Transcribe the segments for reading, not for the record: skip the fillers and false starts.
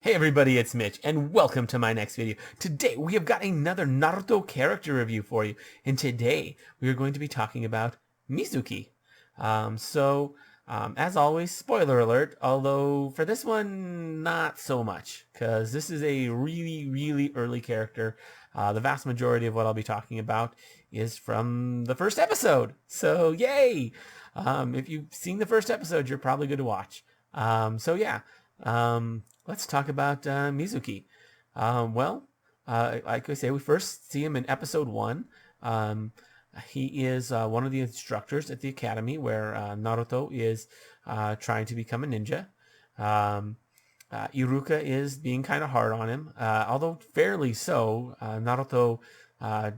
Hey everybody, it's Mitch, and welcome to my next video. Today we have got another Naruto character review for you, and today we are going to be talking about Mizuki. As always, spoiler alert, although for this one, not so much, because this is a really early character. The vast majority of what I'll be talking about is from the first episode, so yay! If you've seen the first episode, you're probably good to watch. Let's talk about Mizuki. Like I say, we first see him in episode 1. Um, he is one of the instructors at the academy where Naruto is trying to become a ninja. Iruka is being kind of hard on him, although fairly so. Naruto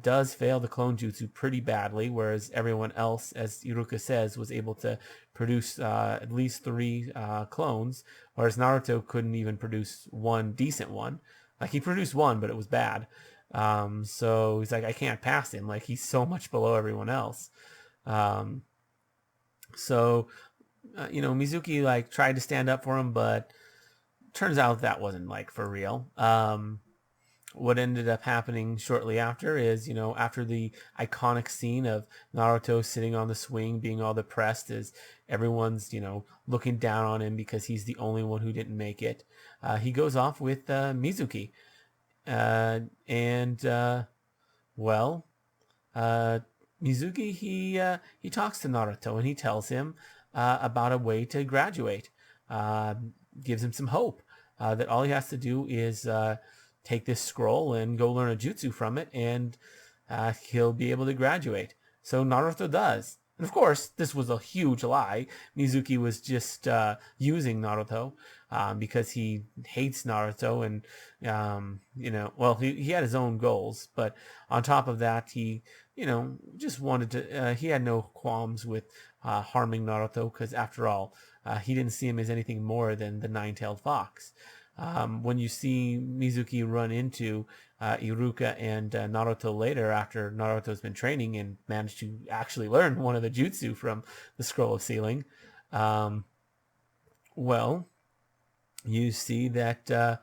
does fail the clone jutsu pretty badly, whereas everyone else, as Iruka says, was able to produce at least 3 clones, whereas Naruto couldn't even produce one decent one. Like, he produced one, but it was bad. So he's like, I can't pass him. Like, he's so much below everyone else. Um, Mizuki like tried to stand up for him, but turns out that wasn't like for real. What ended up happening shortly after is, after the iconic scene of Naruto sitting on the swing being all depressed as everyone's, looking down on him because he's the only one who didn't make it, he goes off with Mizuki. Uh, and, well, uh, Mizuki, he talks to Naruto and he tells him about a way to graduate, uh, gives him some hope that all he has to do is take this scroll and go learn a jutsu from it, and he'll be able to graduate. So Naruto does. And of course, this was a huge lie. Mizuki was just using Naruto because he hates Naruto, and he had his own goals. But on top of that, he, just wanted to. He had no qualms with harming Naruto because, after all, he didn't see him as anything more than the nine-tailed fox. When you see Mizuki run into Iruka and Naruto later, after Naruto's been training and managed to actually learn one of the jutsu from the Scroll of Sealing, um, well, you see that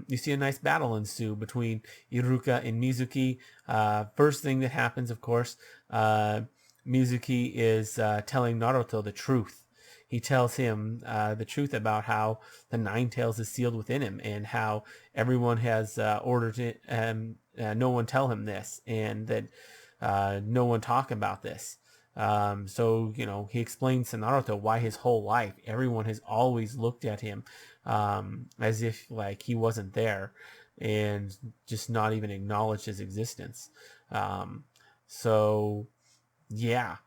you see a nice battle ensue between Iruka and Mizuki. First thing that happens, of course, Mizuki is telling Naruto the truth. He tells him the truth about how the Nine Tails is sealed within him, and how everyone has ordered it, no one tell him this, and that no one talk about this. He explains to Naruto why his whole life everyone has always looked at him as if like he wasn't there, and just not even acknowledged his existence. Um, so yeah,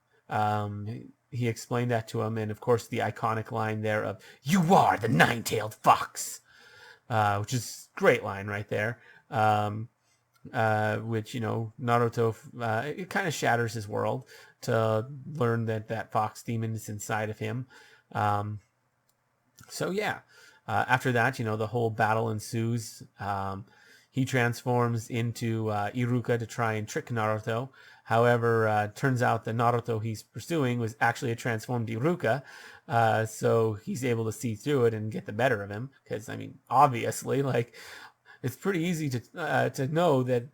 he explained that to him, and of course the iconic line there of "You are the nine-tailed fox," which is a great line right there. Which Naruto, it kind of shatters his world to learn that that fox demon is inside of him. Um, after that, the whole battle ensues. He transforms into Iruka to try and trick Naruto. However, turns out the Naruto he's pursuing was actually a transformed Iruka, so he's able to see through it and get the better of him. Because, I mean, obviously, like, it's pretty easy to know that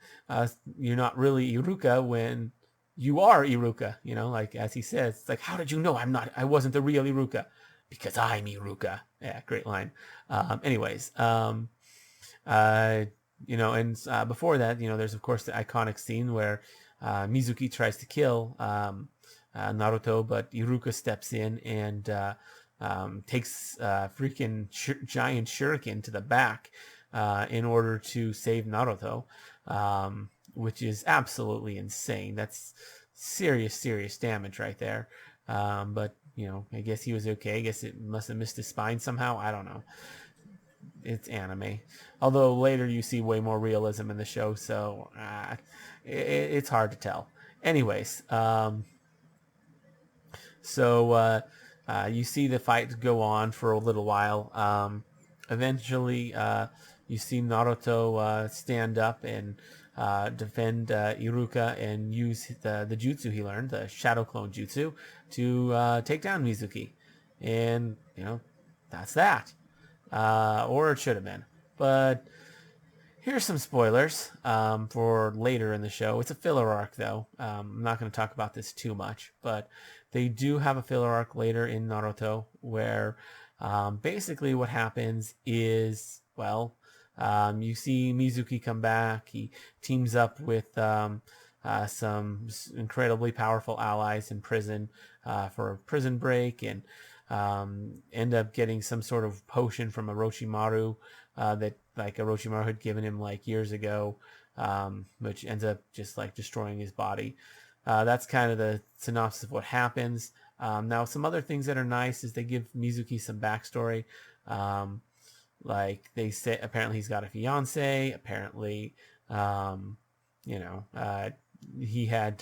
you're not really Iruka when you are Iruka. Like, as he says, it's like, how did you know I wasn't the real Iruka? Because I'm Iruka. Yeah, great line. Anyways, before that, there's of course the iconic scene where Mizuki tries to kill Naruto, but Iruka steps in and takes freaking giant shuriken to the back in order to save Naruto, which is absolutely insane. That's serious damage right there. But I guess he was okay. I guess it must have missed his spine somehow. I don't know. It's anime. Although later you see way more realism in the show, so it's hard to tell. Anyways, you see the fight go on for a little while. Eventually, you see Naruto stand up and defend Iruka and use the jutsu he learned, the Shadow Clone Jutsu, to take down Mizuki. And, that's that. or it should have been. But here's some spoilers for later in the show. It's a filler arc, though. I'm not going to talk about this too much, but they do have a filler arc later in Naruto where basically what happens is, well, you see Mizuki come back. He teams up with some incredibly powerful allies in prison for a prison break, and end up getting some sort of potion from Orochimaru that like Orochimaru had given him like years ago, which ends up just like destroying his body. That's kind of the synopsis of what happens. Now, some other things that are nice is they give Mizuki some backstory. Like they say, apparently he's got a fiance. Apparently, you know, he had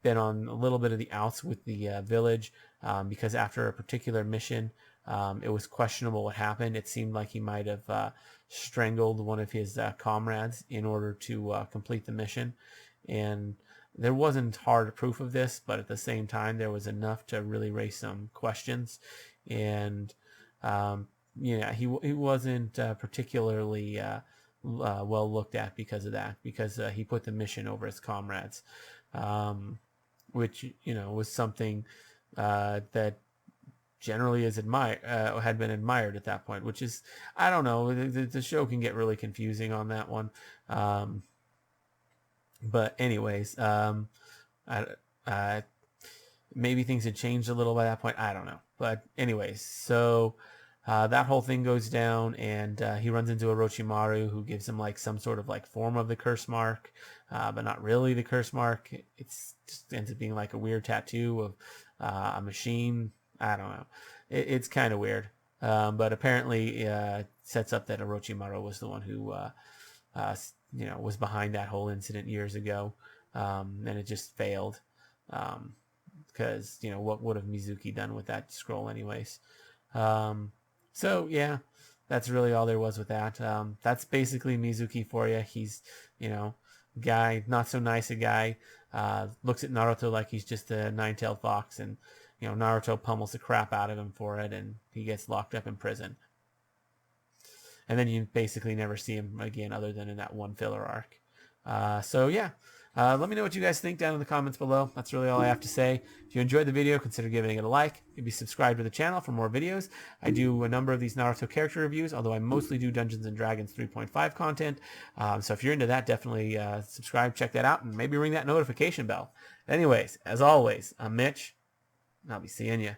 been on a little bit of the outs with the village because after a particular mission, it was questionable what happened. It seemed like he might have strangled one of his comrades in order to complete the mission. And there wasn't hard proof of this, but at the same time, there was enough to really raise some questions. And he wasn't particularly well looked at because of that, because he put the mission over his comrades, which was something that generally is had been admired at that point. Which is, I don't know, the show can get really confusing on that one. But anyways, maybe things had changed a little by that point. I don't know. But anyways, so that whole thing goes down, and he runs into Orochimaru, who gives him like some sort of like form of the curse mark, but not really the curse mark. It's just ends up being like a weird tattoo of a machine. I don't know. It's kind of weird. But apparently sets up that Orochimaru was the one who was behind that whole incident years ago, and it just failed. Because what would have Mizuki done with that scroll anyways? So yeah, that's really all there was with that. That's basically Mizuki for you. He's guy, not so nice a guy. Looks at Naruto like he's just a nine-tailed fox, and Naruto pummels the crap out of him for it, and he gets locked up in prison. And then you basically never see him again other than in that one filler arc. So yeah, let me know what you guys think down in the comments below. That's really all I have to say. If you enjoyed the video, consider giving it a like. Maybe subscribe to the channel for more videos. I do a number of these Naruto character reviews, although I mostly do Dungeons & Dragons 3.5 content. So if you're into that, definitely subscribe, check that out, and maybe ring that notification bell. Anyways, as always, I'm Mitch, and I'll be seeing you